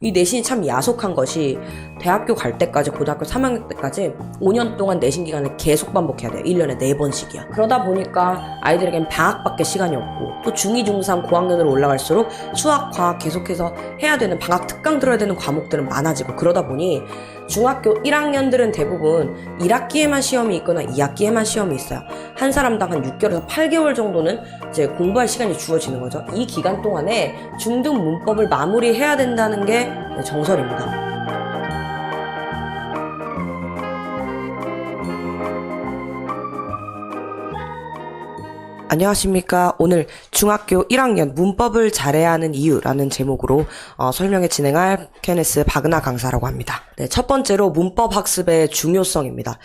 이 내신이 참 야속한 것이 대학교 갈 때까지, 고등학교 3학년 때까지 5년 동안 내신 기간을 계속 반복해야 돼요. 1년에 4번씩이야. 그러다 보니까 아이들에겐 방학밖에 시간이 없고, 또 중2, 중3, 고학년으로 올라갈수록 수학, 과학 계속해서 해야 되는, 방학 특강 들어야 되는 과목들은 많아지고, 그러다 보니 중학교 1학년들은 대부분 1학기에만 시험이 있거나 2학기에만 시험이 있어요. 한 사람당 한 6개월에서 8개월 정도는 이제 공부할 시간이 주어지는 거죠. 이 기간 동안에 중등 문법을 마무리해야 된다는 게 정설입니다. 안녕하십니까. 오늘 중학교 1학년 문법을 잘해야 하는 이유라는 제목으로 설명회 진행할 케네스 박은하 강사라고 합니다. 네, 첫 번째로 문법 학습의 중요성입니다.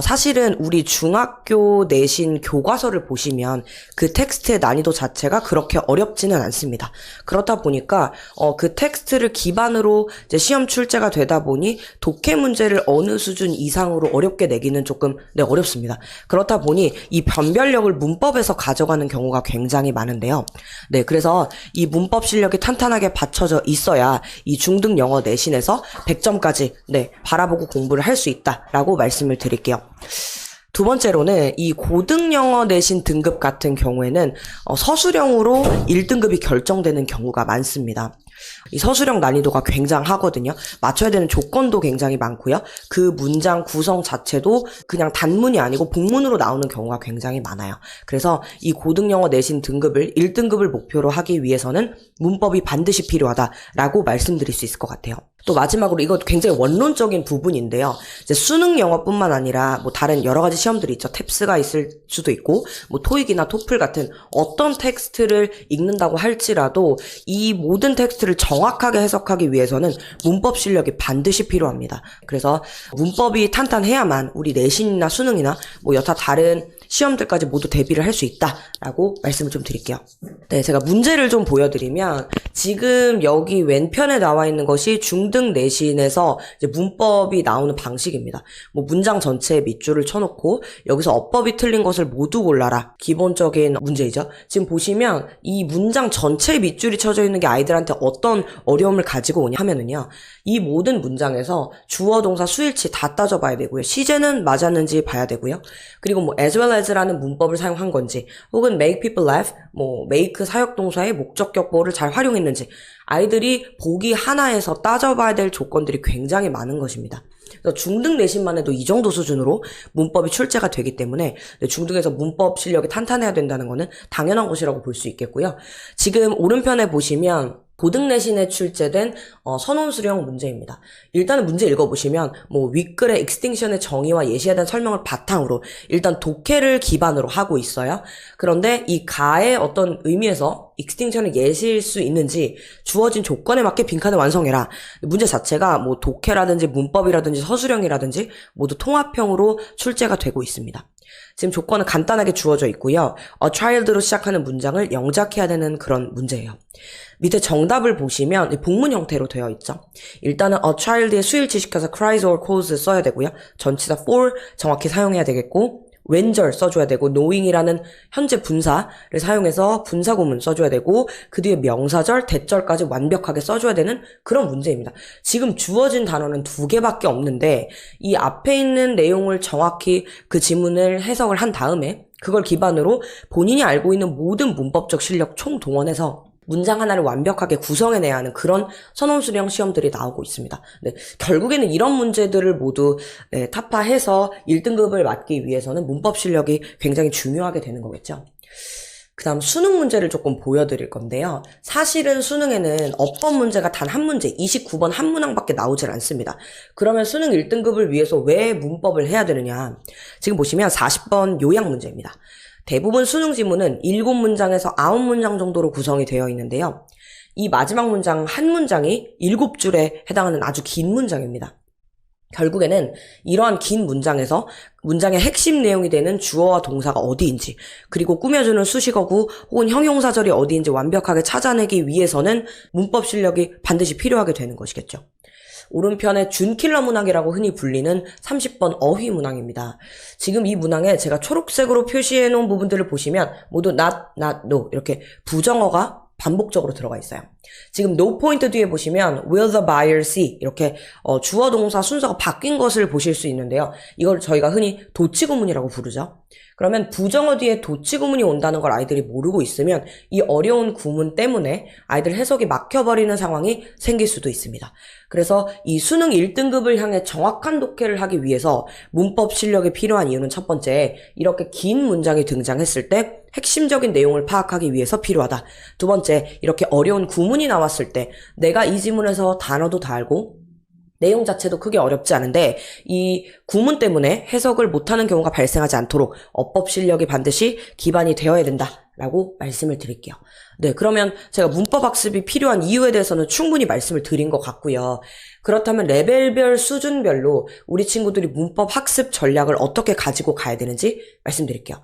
사실은 우리 중학교 내신 교과서를 보시면 그 텍스트의 난이도 자체가 그렇게 어렵지는 않습니다. 그렇다 보니까 그 텍스트를 기반으로 이제 시험 출제가 되다 보니 독해 문제를 어느 수준 이상으로 어렵게 내기는 조금 어렵습니다. 그렇다 보니 이 변별력을 문법에서 가져가는 경우가 굉장히 많은데요. 네, 그래서 이 문법 실력이 탄탄하게 받쳐져 있어야 이 중등 영어 내신에서 100점까지 바라보고 공부를 할 수 있다라고 말씀을 드릴게요. 두 번째로는 이 고등 영어 내신 등급 같은 경우에는 서술형으로 1등급이 결정되는 경우가 많습니다. 이 서술형 난이도가 굉장하거든요. 맞춰야 되는 조건도 굉장히 많고요. 그 문장 구성 자체도 그냥 단문이 아니고 복문으로 나오는 경우가 굉장히 많아요. 그래서 이 고등영어 내신 등급을 1등급을 목표로 하기 위해서는 문법이 반드시 필요하다라고 말씀드릴 수 있을 것 같아요. 또 마지막으로 이거 굉장히 원론적인 부분인데요. 이제 수능 영어뿐만 아니라 뭐 다른 여러 가지 시험들이 있죠. 탭스가 있을 수도 있고 뭐 토익이나 토플 같은 어떤 텍스트를 읽는다고 할지라도 이 모든 텍스트를 정확하게 해석하기 위해서는 문법 실력이 반드시 필요합니다. 그래서 문법이 탄탄해야만 우리 내신이나 수능이나 뭐 여타 다른 시험들까지 모두 대비를 할 수 있다라고 말씀을 좀 드릴게요. 네, 제가 문제를 좀 보여드리면 지금 여기 왼편에 나와 있는 것이 중등 내신에서 이제 문법이 나오는 방식입니다. 뭐 문장 전체에 밑줄을 쳐놓고 여기서 어법이 틀린 것을 모두 골라라. 기본적인 문제이죠. 지금 보시면 이 문장 전체에 밑줄이 쳐져 있는 게 아이들한테 어떤 어려움을 가지고 오냐 하면은요. 이 모든 문장에서 주어, 동사, 수일치 다 따져봐야 되고요. 시제는 맞았는지 봐야 되고요. 그리고 뭐 as well as라는 문법을 사용한 건지 혹은 make people laugh, 뭐 make 사역동사의 목적격보를 잘 활용했는지 아이들이 보기 하나에서 따져봐야 될 조건들이 굉장히 많은 것입니다. 그래서 중등 내신만 해도 이 정도 수준으로 문법이 출제가 되기 때문에 중등에서 문법 실력이 탄탄해야 된다는 것은 당연한 것이라고 볼 수 있겠고요. 지금 오른편에 보시면 고등 내신에 출제된 선원수령 문제입니다. 일단은 문제 읽어보시면 뭐 윗글의 extinction의 정의와 예시에 대한 설명을 바탕으로 일단 독해를 기반으로 하고 있어요. 그런데 이 가의 어떤 의미에서 extinction을 예시일 수 있는지 주어진 조건에 맞게 빈칸을 완성해라. 문제 자체가 뭐 독해라든지 문법이라든지 서술형이라든지 모두 통합형으로 출제가 되고 있습니다. 지금 조건은 간단하게 주어져 있고요. A child로 시작하는 문장을 영작해야 되는 그런 문제예요. 밑에 정답을 보시면 복문 형태로 되어 있죠. 일단은 a child의 수일치 시켜서 cries or calls 써야 되고요. 전치사 for 정확히 사용해야 되겠고 when절 써줘야 되고 knowing이라는 현재 분사를 사용해서 분사구문 써줘야 되고 그 뒤에 명사절, 대절까지 완벽하게 써줘야 되는 그런 문제입니다. 지금 주어진 단어는 2개밖에 없는데 이 앞에 있는 내용을 정확히 그 지문을 해석을 한 다음에 그걸 기반으로 본인이 알고 있는 모든 문법적 실력 총동원해서 문장 하나를 완벽하게 구성해내야 하는 그런 선원수령 시험들이 나오고 있습니다. 네, 결국에는 이런 문제들을 모두 타파해서 1등급을 맞기 위해서는 문법 실력이 굉장히 중요하게 되는 거겠죠. 그 다음 수능 문제를 조금 보여드릴 건데요. 사실은 수능에는 어법 문제가 단 한 문제, 29번 한 문항밖에 나오질 않습니다. 그러면 수능 1등급을 위해서 왜 문법을 해야 되느냐. 지금 보시면 40번 요약 문제입니다. 대부분 수능 지문은 7문장에서 9문장 정도로 구성이 되어 있는데요. 이 마지막 문장 한 문장이 7줄에 해당하는 아주 긴 문장입니다. 결국에는 이러한 긴 문장에서 문장의 핵심 내용이 되는 주어와 동사가 어디인지 그리고 꾸며주는 수식어구 혹은 형용사절이 어디인지 완벽하게 찾아내기 위해서는 문법 실력이 반드시 필요하게 되는 것이겠죠. 오른편에 준킬러 문항이라고 흔히 불리는 30번 어휘 문항입니다. 지금 이 문항에 제가 초록색으로 표시해 놓은 부분들을 보시면 모두 not, no 이렇게 부정어가 반복적으로 들어가 있어요. 지금 no 포인트 뒤에 보시면 will the buyer see 이렇게 주어 동사 순서가 바뀐 것을 보실 수 있는데요. 이걸 저희가 흔히 도치구문이라고 부르죠. 그러면 부정어 뒤에 도치구문이 온다는 걸 아이들이 모르고 있으면 이 어려운 구문 때문에 아이들 해석이 막혀버리는 상황이 생길 수도 있습니다. 그래서 이 수능 1등급을 향해 정확한 독해를 하기 위해서 문법 실력이 필요한 이유는 첫 번째, 이렇게 긴 문장이 등장했을 때 핵심적인 내용을 파악하기 위해서 필요하다. 두 번째, 이렇게 어려운 구문이 나왔을 때 내가 이 지문에서 단어도 다 알고 내용 자체도 크게 어렵지 않은데 이 구문 때문에 해석을 못하는 경우가 발생하지 않도록 어법 실력이 반드시 기반이 되어야 된다라고 말씀을 드릴게요. 네, 그러면 제가 문법 학습이 필요한 이유에 대해서는 충분히 말씀을 드린 것 같고요. 그렇다면 레벨별 수준별로 우리 친구들이 문법 학습 전략을 어떻게 가지고 가야 되는지 말씀드릴게요.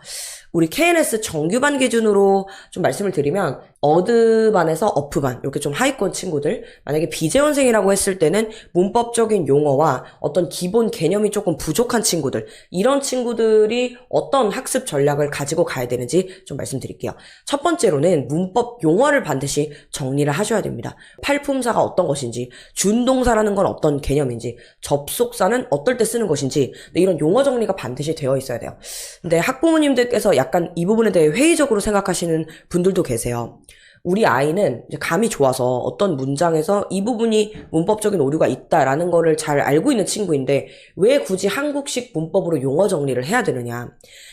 우리 KNS 정규반 기준으로 좀 말씀을 드리면 어드반에서 어프반 이렇게 좀 하위권 친구들, 만약에 비재원생이라고 했을 때는 문법적인 용어와 어떤 기본 개념이 조금 부족한 친구들, 이런 친구들이 어떤 학습 전략을 가지고 가야 되는지 좀 말씀드릴게요. 첫 번째로는 문법 용어를 반드시 정리를 하셔야 됩니다. 팔품사가 어떤 것인지, 준동사라는 건 어떤 개념인지, 접속사는 어떨 때 쓰는 것인지, 이런 용어 정리가 반드시 되어 있어야 돼요. 근데 학부모님들께서 약간 이 부분에 대해 회의적으로 생각하시는 분들도 계세요. 우리 아이는 이제 감이 좋아서 어떤 문장에서 이 부분이 문법적인 오류가 있다라는 거를 잘 알고 있는 친구인데 왜 굳이 한국식 문법으로 용어 정리를 해야 되느냐.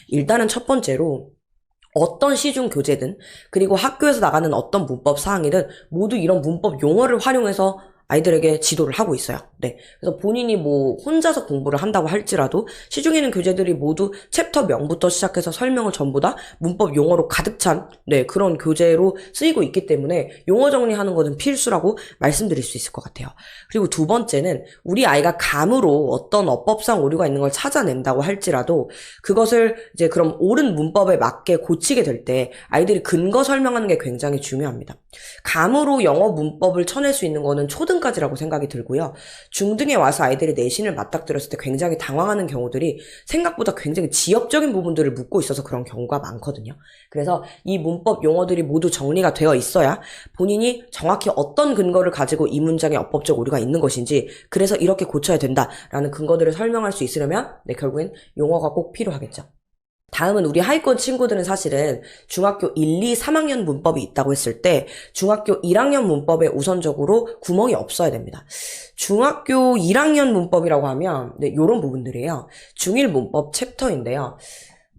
일단은 첫 번째로 어떤 시중 교재든 그리고 학교에서 나가는 어떤 문법 사항이든 모두 이런 문법 용어를 활용해서 아이들에게 지도를 하고 있어요. 네. 그래서 본인이 뭐 혼자서 공부를 한다고 할지라도 시중에 있는 교재들이 모두 챕터 명부터 시작해서 설명을 전부 다 문법 용어로 가득 찬 그런 교재로 쓰이고 있기 때문에 용어 정리하는 것은 필수라고 말씀드릴 수 있을 것 같아요. 그리고 두 번째는 우리 아이가 감으로 어떤 어법상 오류가 있는 걸 찾아낸다고 할지라도 그것을 이제 그럼 옳은 문법에 맞게 고치게 될 때 아이들이 근거 설명하는 게 굉장히 중요합니다. 감으로 영어 문법을 쳐낼 수 있는 거는 초등까지라고 생각이 들고요. 중등에 와서 아이들이 내신을 맞닥뜨렸을 때 굉장히 당황하는 경우들이 생각보다 굉장히 지엽적인 부분들을 묻고 있어서 그런 경우가 많거든요. 그래서 이 문법 용어들이 모두 정리가 되어 있어야 본인이 정확히 어떤 근거를 가지고 이 문장에 어법적 오류가 있는 것인지, 그래서 이렇게 고쳐야 된다라는 근거들을 설명할 수 있으려면 결국엔 용어가 꼭 필요하겠죠. 다음은 우리 하위권 친구들은 사실은 중학교 1, 2, 3학년 문법이 있다고 했을 때 중학교 1학년 문법에 우선적으로 구멍이 없어야 됩니다. 중학교 1학년 문법이라고 하면 이런 부분들이에요. 중1 문법 챕터인데요.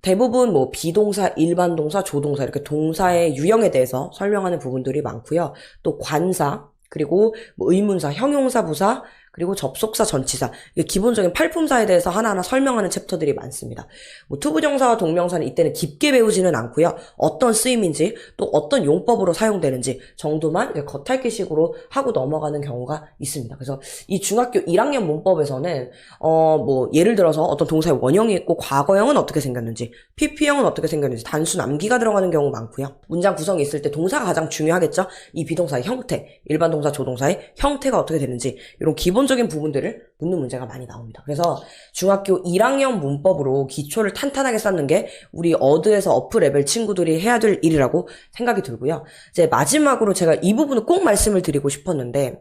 대부분 뭐 비동사, 일반 동사, 조동사 이렇게 동사의 유형에 대해서 설명하는 부분들이 많고요. 또 관사, 그리고 뭐 의문사, 형용사, 부사, 그리고 접속사, 전치사, 이게 기본적인 팔품사에 대해서 하나하나 설명하는 챕터들이 많습니다. 뭐 투부정사와 동명사는 이때는 깊게 배우지는 않고요. 어떤 쓰임인지 또 어떤 용법으로 사용되는지 정도만 겉핥기식으로 하고 넘어가는 경우가 있습니다. 그래서 이 중학교 1학년 문법에서는 뭐 예를 들어서 어떤 동사의 원형이 있고 과거형은 어떻게 생겼는지, PP형은 어떻게 생겼는지 단순 암기가 들어가는 경우 많고요. 문장 구성이 있을 때 동사가 가장 중요하겠죠. 이 비동사의 형태, 일반 동사, 조동사의 형태가 어떻게 되는지 이런 기본적인 부분들을 묻는 문제가 많이 나옵니다. 그래서 중학교 1학년 문법으로 기초를 탄탄하게 쌓는 게 우리 어드에서 어프 레벨 친구들이 해야 될 일이라고 생각이 들고요. 이제 마지막으로 제가 이 부분을 꼭 말씀을 드리고 싶었는데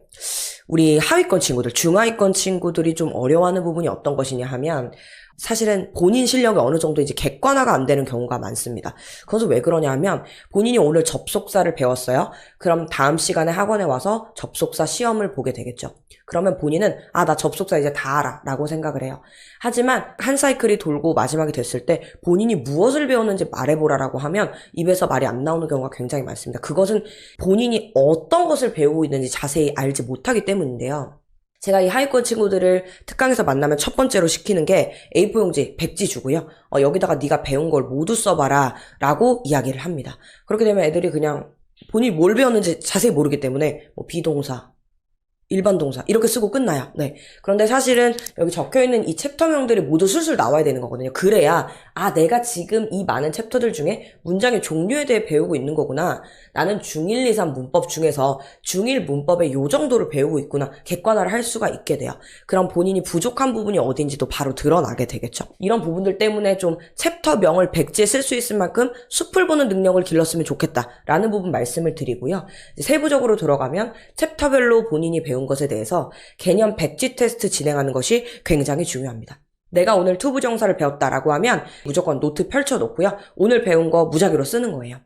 우리 하위권 친구들, 중하위권 친구들이 좀 어려워하는 부분이 어떤 것이냐 하면 사실은 본인 실력이 어느 정도 이제 객관화가 안 되는 경우가 많습니다. 그것은 왜 그러냐 하면 본인이 오늘 접속사를 배웠어요. 그럼 다음 시간에 학원에 와서 접속사 시험을 보게 되겠죠. 그러면 본인은 나 접속사 이제 다 알아 라고 생각을 해요. 하지만 한 사이클이 돌고 마지막이 됐을 때 본인이 무엇을 배웠는지 말해보라라고 하면 입에서 말이 안 나오는 경우가 굉장히 많습니다. 그것은 본인이 어떤 것을 배우고 있는지 자세히 알지 못하기 때문인데요. 제가 이 하위권 친구들을 특강에서 만나면 첫 번째로 시키는 게 A4 용지 100지 주고요. 여기다가 네가 배운 걸 모두 써봐라 라고 이야기를 합니다. 그렇게 되면 애들이 그냥 본인이 뭘 배웠는지 자세히 모르기 때문에 뭐 비동사, 일반 동사 이렇게 쓰고 끝나요. 네. 그런데 사실은 여기 적혀있는 이 챕터명들이 모두 술술 나와야 되는 거거든요. 그래야 내가 지금 이 많은 챕터들 중에 문장의 종류에 대해 배우고 있는 거구나. 나는 중1, 2, 3 문법 중에서 중1 문법의 요 정도를 배우고 있구나. 객관화를 할 수가 있게 돼요. 그럼 본인이 부족한 부분이 어딘지도 바로 드러나게 되겠죠. 이런 부분들 때문에 좀 챕터명을 백지에 쓸 수 있을 만큼 숲을 보는 능력을 길렀으면 좋겠다라는 부분 말씀을 드리고요. 세부적으로 들어가면 챕터별로 본인이 배운 것에 대해서 개념 백지 테스트 진행하는 것이 굉장히 중요합니다. 내가 오늘 투부정사를 배웠다라고 하면 무조건 노트 펼쳐놓고요. 오늘 배운 거 무작위로 쓰는 거예요.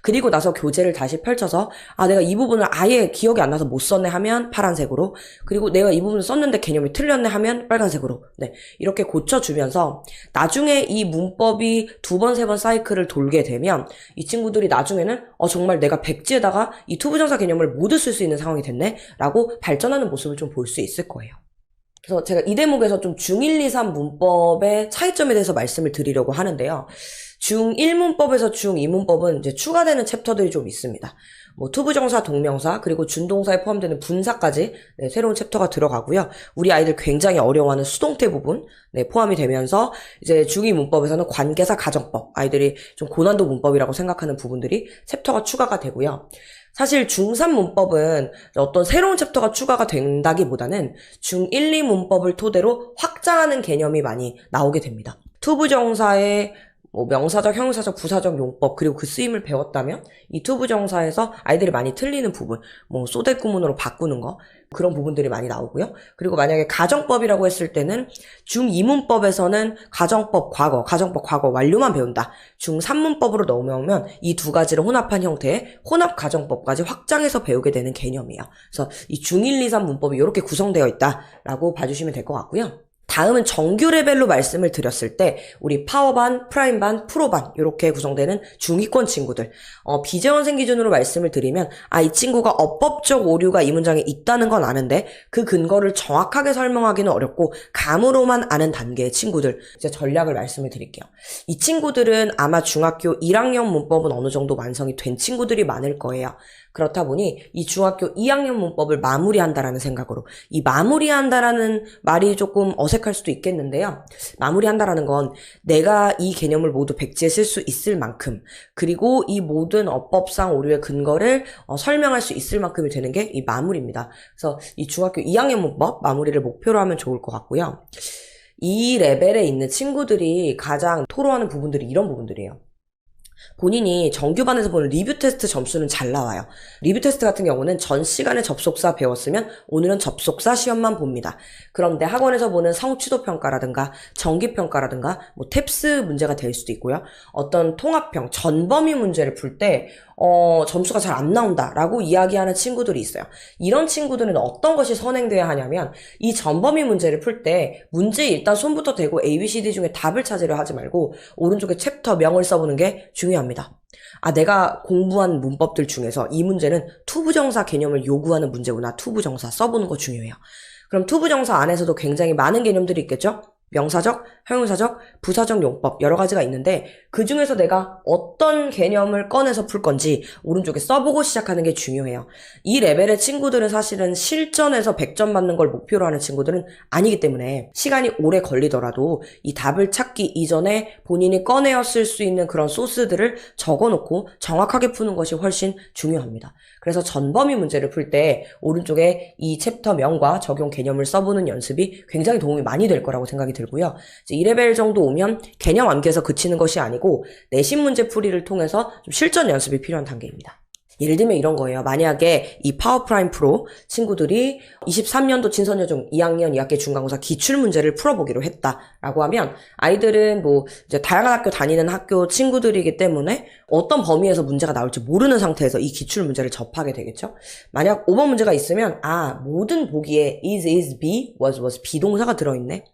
그리고 나서 교재를 다시 펼쳐서 내가 이 부분을 아예 기억이 안 나서 못 썼네 하면 파란색으로, 그리고 내가 이 부분을 썼는데 개념이 틀렸네 하면 빨간색으로, 네, 이렇게 고쳐주면서 나중에 이 문법이 2번, 3번 사이클을 돌게 되면 이 친구들이 나중에는 정말 내가 백지에다가 이 투부정사 개념을 모두 쓸 수 있는 상황이 됐네 라고 발전하는 모습을 좀 볼 수 있을 거예요. 그래서 제가 이 대목에서 좀 중1, 2, 3 문법의 차이점에 대해서 말씀을 드리려고 하는데요. 중1 문법에서 중2 문법은 이제 추가되는 챕터들이 좀 있습니다. 투부정사, 동명사, 그리고 준동사에 포함되는 분사까지 새로운 챕터가 들어가고요. 우리 아이들 굉장히 어려워하는 수동태 부분 포함이 되면서 이제 중2 문법에서는 관계사, 가정법, 아이들이 좀 고난도 문법이라고 생각하는 부분들이 챕터가 추가가 되고요. 사실 중3 문법은 어떤 새로운 챕터가 추가가 된다기보다는 중1, 2 문법을 토대로 확장하는 개념이 많이 나오게 됩니다. 투부정사의 명사적, 형용사적, 부사적 용법, 그리고 그 쓰임을 배웠다면 이 투부정사에서 아이들이 많이 틀리는 부분, 쏘대구문으로 바꾸는 거, 그런 부분들이 많이 나오고요. 그리고 만약에 가정법이라고 했을 때는 중2 문법에서는 가정법 과거 완료만 배운다. 중3 문법으로 넘어오면 이 두 가지를 혼합한 형태의 혼합 가정법까지 확장해서 배우게 되는 개념이에요. 그래서 이 중1, 2, 3 문법이 이렇게 구성되어 있다라고 봐주시면 될 것 같고요. 다음은 정규 레벨로 말씀을 드렸을 때 우리 파워반, 프라임반, 프로반 이렇게 구성되는 중위권 친구들, 비재원생 기준으로 말씀을 드리면 이 친구가 어법적 오류가 이 문장에 있다는 건 아는데 그 근거를 정확하게 설명하기는 어렵고 감으로만 아는 단계의 친구들, 이제 전략을 말씀을 드릴게요. 이 친구들은 아마 중학교 1학년 문법은 어느 정도 완성이 된 친구들이 많을 거예요. 그렇다 보니 이 중학교 2학년 문법을 마무리한다라는 생각으로, 이 마무리한다라는 말이 조금 어색할 수도 있겠는데요. 마무리한다라는 건 내가 이 개념을 모두 백지에 쓸 수 있을 만큼, 그리고 이 모든 어법상 오류의 근거를 설명할 수 있을 만큼이 되는 게 이 마무리입니다. 그래서 이 중학교 2학년 문법 마무리를 목표로 하면 좋을 것 같고요. 이 레벨에 있는 친구들이 가장 토로하는 부분들이 이런 부분들이에요. 본인이 정규반에서 보는 리뷰 테스트 점수는 잘 나와요. 리뷰 테스트 같은 경우는 전 시간에 접속사 배웠으면 오늘은 접속사 시험만 봅니다. 그런데 학원에서 보는 성취도 평가라든가 정기 평가라든가 탭스 문제가 될 수도 있고요. 어떤 통합형, 전범위 문제를 풀 때 점수가 잘 안 나온다라고 이야기하는 친구들이 있어요. 이런 친구들은 어떤 것이 선행돼야 하냐면 이 전범위 문제를 풀 때 문제에 일단 손부터 대고 A, B, C, D 중에 답을 찾으려 하지 말고 오른쪽에 챕터명을 써보는 게 중요합니다. 내가 공부한 문법들 중에서 이 문제는 투부정사 개념을 요구하는 문제구나. 투부정사 써보는 거 중요해요. 그럼 투부정사 안에서도 굉장히 많은 개념들이 있겠죠? 명사적, 형용사적, 부사적 용법 여러 가지가 있는데 그 중에서 내가 어떤 개념을 꺼내서 풀 건지 오른쪽에 써보고 시작하는 게 중요해요. 이 레벨의 친구들은 사실은 실전에서 100점 맞는 걸 목표로 하는 친구들은 아니기 때문에 시간이 오래 걸리더라도 이 답을 찾기 이전에 본인이 꺼내어 쓸 수 있는 그런 소스들을 적어놓고 정확하게 푸는 것이 훨씬 중요합니다. 그래서 전범위 문제를 풀 때 오른쪽에 이 챕터명과 적용 개념을 써보는 연습이 굉장히 도움이 많이 될 거라고 생각이 들고요. 이제 2레벨 정도 오면 개념 암기에서 그치는 것이 아니고 내신 문제 풀이를 통해서 좀 실전 연습이 필요한 단계입니다. 예를 들면 이런 거예요. 만약에 이 파워프라임 프로 친구들이 23년도 진선여중 2학년 2학기 중간고사 기출문제를 풀어보기로 했다라고 하면 아이들은 이제 다양한 학교 다니는 학교 친구들이기 때문에 어떤 범위에서 문제가 나올지 모르는 상태에서 이 기출문제를 접하게 되겠죠. 만약 5번 문제가 있으면 모든 보기에 is, be, was 비동사가 들어있네.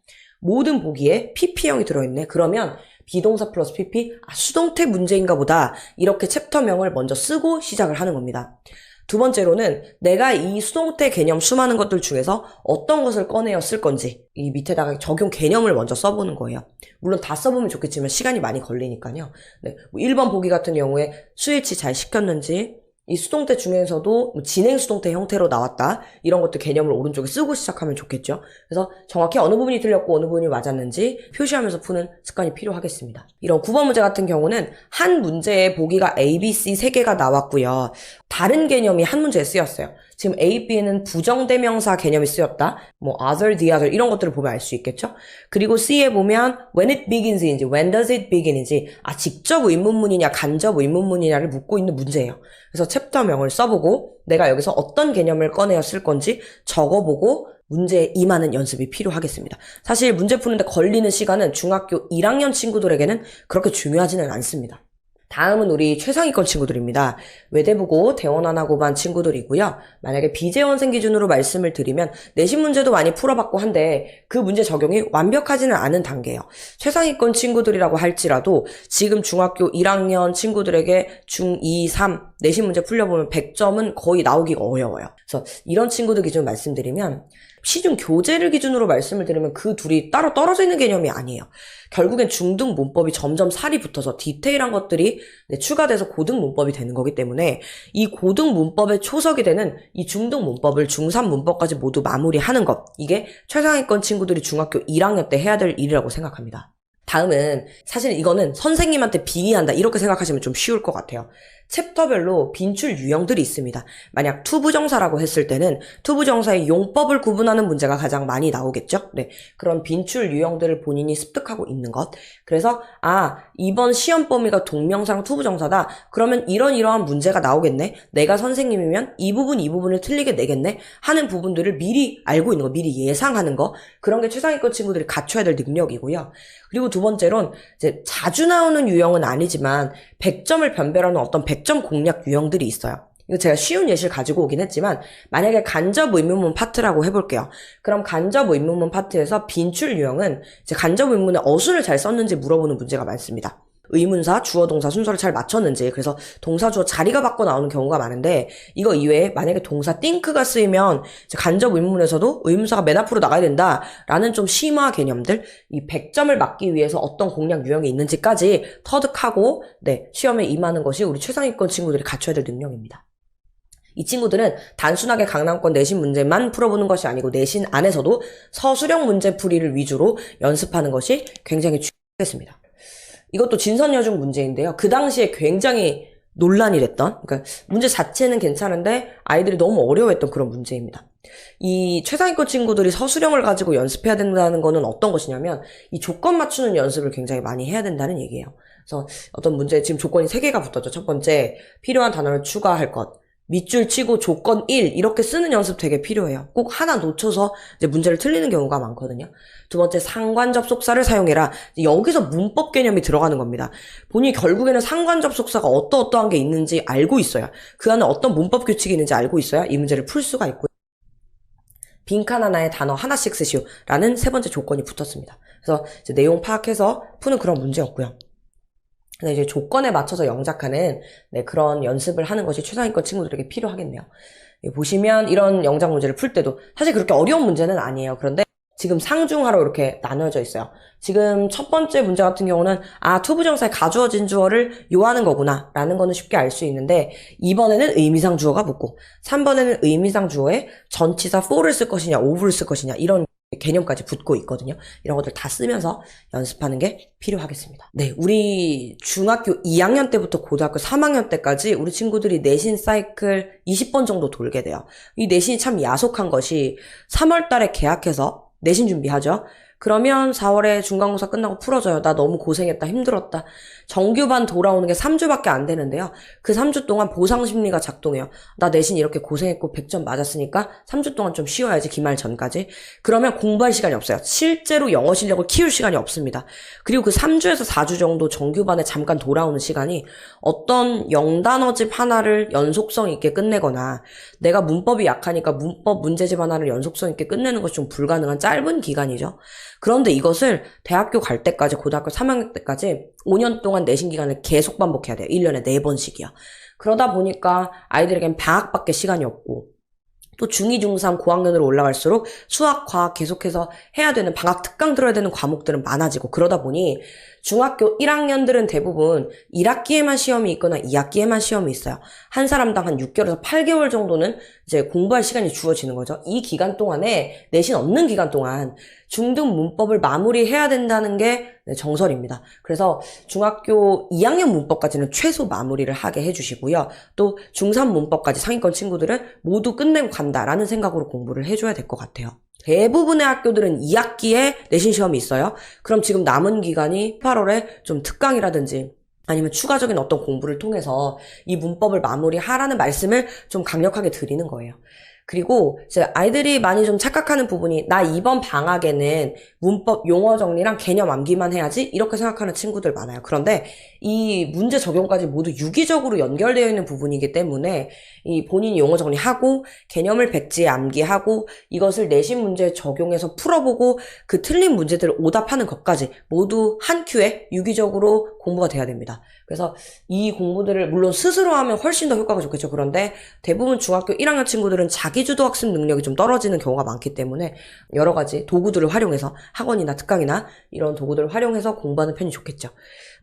모든 보기에 pp형이 들어있네. 그러면 비동사 플러스 pp, 수동태 문제인가 보다. 이렇게 챕터명을 먼저 쓰고 시작을 하는 겁니다. 두 번째로는 내가 이 수동태 개념 수많은 것들 중에서 어떤 것을 꺼내어 쓸 건지 이 밑에다가 적용 개념을 먼저 써보는 거예요. 물론 다 써보면 좋겠지만 시간이 많이 걸리니까요. 1번 보기 같은 경우에 수일치 잘 시켰는지, 이 수동태 중에서도 뭐 진행 수동태 형태로 나왔다. 이런 것도 개념을 오른쪽에 쓰고 시작하면 좋겠죠. 그래서 정확히 어느 부분이 틀렸고 어느 부분이 맞았는지 표시하면서 푸는 습관이 필요하겠습니다. 이런 9번 문제 같은 경우는 한 문제에 보기가 A, B, C 3개가 나왔고요. 다른 개념이 한 문제에 쓰였어요. 지금 A, B는 부정대명사 개념이 쓰였다. 뭐 other, the other 이런 것들을 보면 알 수 있겠죠. 그리고 C에 보면 when it begins인지 when does it begin인지 직접 의문문이냐 간접 의문문이냐를 묻고 있는 문제예요. 그래서 챕터명을 써보고 내가 여기서 어떤 개념을 꺼내어 쓸 건지 적어보고 문제에 임하는 연습이 필요하겠습니다. 사실 문제 푸는데 걸리는 시간은 중학교 1학년 친구들에게는 그렇게 중요하지는 않습니다. 다음은 우리 최상위권 친구들입니다. 외대부고 대원 안 하고 반 친구들이고요. 만약에 비재원생 기준으로 말씀을 드리면 내신 문제도 많이 풀어봤고 한데 그 문제 적용이 완벽하지는 않은 단계예요. 최상위권 친구들이라고 할지라도 지금 중학교 1학년 친구들에게 중2, 3 내신 문제 풀려보면 100점은 거의 나오기가 어려워요. 그래서 이런 친구들 기준 말씀드리면 시중 교재를 기준으로 말씀을 드리면 그 둘이 따로 떨어져 있는 개념이 아니에요. 결국엔 중등 문법이 점점 살이 붙어서 디테일한 것들이 추가돼서 고등 문법이 되는 거기 때문에 이 고등 문법의 초석이 되는 이 중등 문법을 중3 문법까지 모두 마무리하는 것, 이게 최상위권 친구들이 중학교 1학년 때 해야 될 일이라고 생각합니다. 다음은 사실 이거는 선생님한테 빙의한다 이렇게 생각하시면 좀 쉬울 것 같아요. 챕터별로 빈출 유형들이 있습니다. 만약 투부정사라고 했을 때는 투부정사의 용법을 구분하는 문제가 가장 많이 나오겠죠? 네, 그런 빈출 유형들을 본인이 습득하고 있는 것. 그래서 이번 시험 범위가 동명사랑 투부정사다. 그러면 이러한 문제가 나오겠네. 내가 선생님이면 이 부분을 틀리게 내겠네 하는 부분들을 미리 알고 있는 거, 미리 예상하는 거. 그런 게 최상위권 친구들이 갖춰야 될 능력이고요. 그리고 두 번째로는 이제 자주 나오는 유형은 아니지만 100점을 변별하는 어떤 100점 공략 유형들이 있어요. 이거 제가 쉬운 예시를 가지고 오긴 했지만 만약에 간접 의문문 파트라고 해볼게요. 그럼 간접 의문문 파트에서 빈출 유형은 이제 간접 의문문의 어순을 잘 썼는지 물어보는 문제가 많습니다. 의문사, 주어, 동사 순서를 잘 맞췄는지, 그래서 동사, 주어 자리가 바꿔 나오는 경우가 많은데 이거 이외에 만약에 동사 think가 쓰이면 이제 간접 의문문에서도 의문사가 맨 앞으로 나가야 된다라는 좀 심화 개념들, 이 100점을 맞기 위해서 어떤 공략 유형이 있는지까지 터득하고 시험에 임하는 것이 우리 최상위권 친구들이 갖춰야 될 능력입니다. 이 친구들은 단순하게 강남권 내신 문제만 풀어보는 것이 아니고 내신 안에서도 서술형 문제 풀이를 위주로 연습하는 것이 굉장히 중요하겠습니다. 이것도 진선여중 문제인데요. 그 당시에 굉장히 논란이 됐던, 그러니까 문제 자체는 괜찮은데 아이들이 너무 어려워했던 그런 문제입니다. 이 최상위권 친구들이 서술형을 가지고 연습해야 된다는 거는 어떤 것이냐면 이 조건 맞추는 연습을 굉장히 많이 해야 된다는 얘기예요. 그래서 어떤 문제 지금 조건이 3개가 붙었죠. 첫 번째, 필요한 단어를 추가할 것. 밑줄 치고 조건 1 이렇게 쓰는 연습 되게 필요해요. 꼭 하나 놓쳐서 이제 문제를 틀리는 경우가 많거든요. 두 번째, 상관접속사를 사용해라. 여기서 문법 개념이 들어가는 겁니다. 본인이 결국에는 상관접속사가 어떠한 게 있는지 알고 있어야, 그 안에 어떤 문법 규칙이 있는지 알고 있어야 이 문제를 풀 수가 있고요. 빈칸 하나에 단어 하나씩 쓰시오라는 세 번째 조건이 붙었습니다. 그래서 이제 내용 파악해서 푸는 그런 문제였고요. 근데 이제 조건에 맞춰서 영작하는 그런 연습을 하는 것이 최상위권 친구들에게 필요하겠네요. 보시면 이런 영작 문제를 풀 때도 사실 그렇게 어려운 문제는 아니에요. 그런데 지금 상중하로 이렇게 나눠져 있어요. 지금 첫 번째 문제 같은 경우는 투부정사의 가주어 진주어를 요하는 거구나 라는 거는 쉽게 알 수 있는데, 2번에는 의미상 주어가 붙고 3번에는 의미상 주어에 전치사 for를 쓸 것이냐 of를 쓸 것이냐 이런 개념까지 붙고 있거든요. 이런 것들 다 쓰면서 연습하는 게 필요하겠습니다. 네, 우리 중학교 2학년 때부터 고등학교 3학년 때까지 우리 친구들이 내신 사이클 20번 정도 돌게 돼요. 이 내신이 참 야속한 것이 3월 달에 개학해서 내신 준비하죠. 그러면 4월에 중간고사 끝나고 풀어줘요. 나 너무 고생했다, 힘들었다. 정규반 돌아오는 게 3주밖에 안 되는데요. 그 3주 동안 보상심리가 작동해요. 나 내신 이렇게 고생했고 100점 맞았으니까 3주 동안 좀 쉬어야지, 기말 전까지. 그러면 공부할 시간이 없어요. 실제로 영어 실력을 키울 시간이 없습니다. 그리고 그 3주에서 4주 정도 정규반에 잠깐 돌아오는 시간이 어떤 0단어집 하나를 연속성 있게 끝내거나 내가 문법이 약하니까 문법 문제집 하나를 연속성 있게 끝내는 것이 좀 불가능한 짧은 기간이죠. 그런데 이것을 대학교 갈 때까지, 고등학교 3학년 때까지 5년 동안 내신 기간을 계속 반복해야 돼요. 1년에 4번씩이요. 그러다 보니까 아이들에겐 방학밖에 시간이 없고 또 중2, 중3 고학년으로 올라갈수록 수학, 과학 계속해서 해야 되는 방학 특강 들어야 되는 과목들은 많아지고 그러다 보니 중학교 1학년들은 대부분 1학기에만 시험이 있거나 2학기에만 시험이 있어요. 한 사람당 한 6개월에서 8개월 정도는 이제 공부할 시간이 주어지는 거죠. 이 기간 동안에 내신 없는 기간 동안 중등 문법을 마무리해야 된다는 게 정설입니다. 그래서 중학교 2학년 문법까지는 최소 마무리를 하게 해주시고요. 또 중3 문법까지 상위권 친구들은 모두 끝내고 간다라는 생각으로 공부를 해줘야 될 것 같아요. 대부분의 학교들은 2학기에 내신 시험이 있어요. 그럼 지금 남은 기간이 8월에 좀 특강이라든지 아니면 추가적인 어떤 공부를 통해서 이 문법을 마무리하라는 말씀을 좀 강력하게 드리는 거예요. 그리고 이제 아이들이 많이 좀 착각하는 부분이 나 이번 방학에는 문법 용어 정리랑 개념 암기만 해야지 이렇게 생각하는 친구들 많아요. 그런데 이 문제 적용까지 모두 유기적으로 연결되어 있는 부분이기 때문에 이 본인이 용어 정리하고 개념을 백지에 암기하고 이것을 내신 문제에 적용해서 풀어보고 그 틀린 문제들을 오답하는 것까지 모두 한 큐에 유기적으로 공부가 돼야 됩니다. 그래서 이 공부들을 물론 스스로 하면 훨씬 더 효과가 좋겠죠. 그런데 대부분 중학교 1학년 친구들은 자기주도 학습 능력이 좀 떨어지는 경우가 많기 때문에 여러 가지 도구들을 활용해서 학원이나 특강이나 이런 도구들을 활용해서 공부하는 편이 좋겠죠.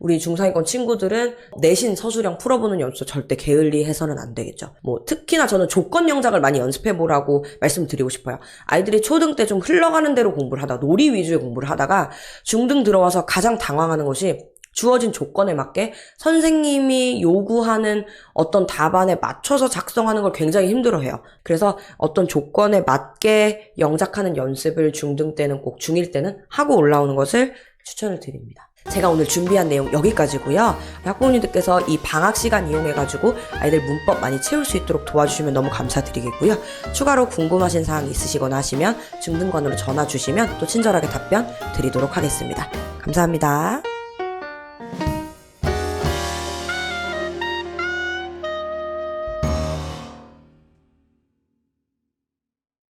우리 중상위권 친구들은 내신 서술형 풀어보는 연습 절대 게을리해서는 안 되겠죠. 뭐 특히나 저는 조건 영작을 많이 연습해보라고 말씀드리고 싶어요. 아이들이 초등 때 좀 흘러가는 대로 공부를 하다가 놀이 위주의 공부를 하다가 중등 들어와서 가장 당황하는 것이 주어진 조건에 맞게 선생님이 요구하는 어떤 답안에 맞춰서 작성하는 걸 굉장히 힘들어해요. 그래서 어떤 조건에 맞게 영작하는 연습을 중등 때는 꼭 중1 때는 하고 올라오는 것을 추천을 드립니다. 제가 오늘 준비한 내용 여기까지고요. 학부모님들께서 이 방학 시간 이용해가지고 아이들 문법 많이 채울 수 있도록 도와주시면 너무 감사드리겠고요. 추가로 궁금하신 사항이 있으시거나 하시면 중등관으로 전화 주시면 또 친절하게 답변 드리도록 하겠습니다. 감사합니다.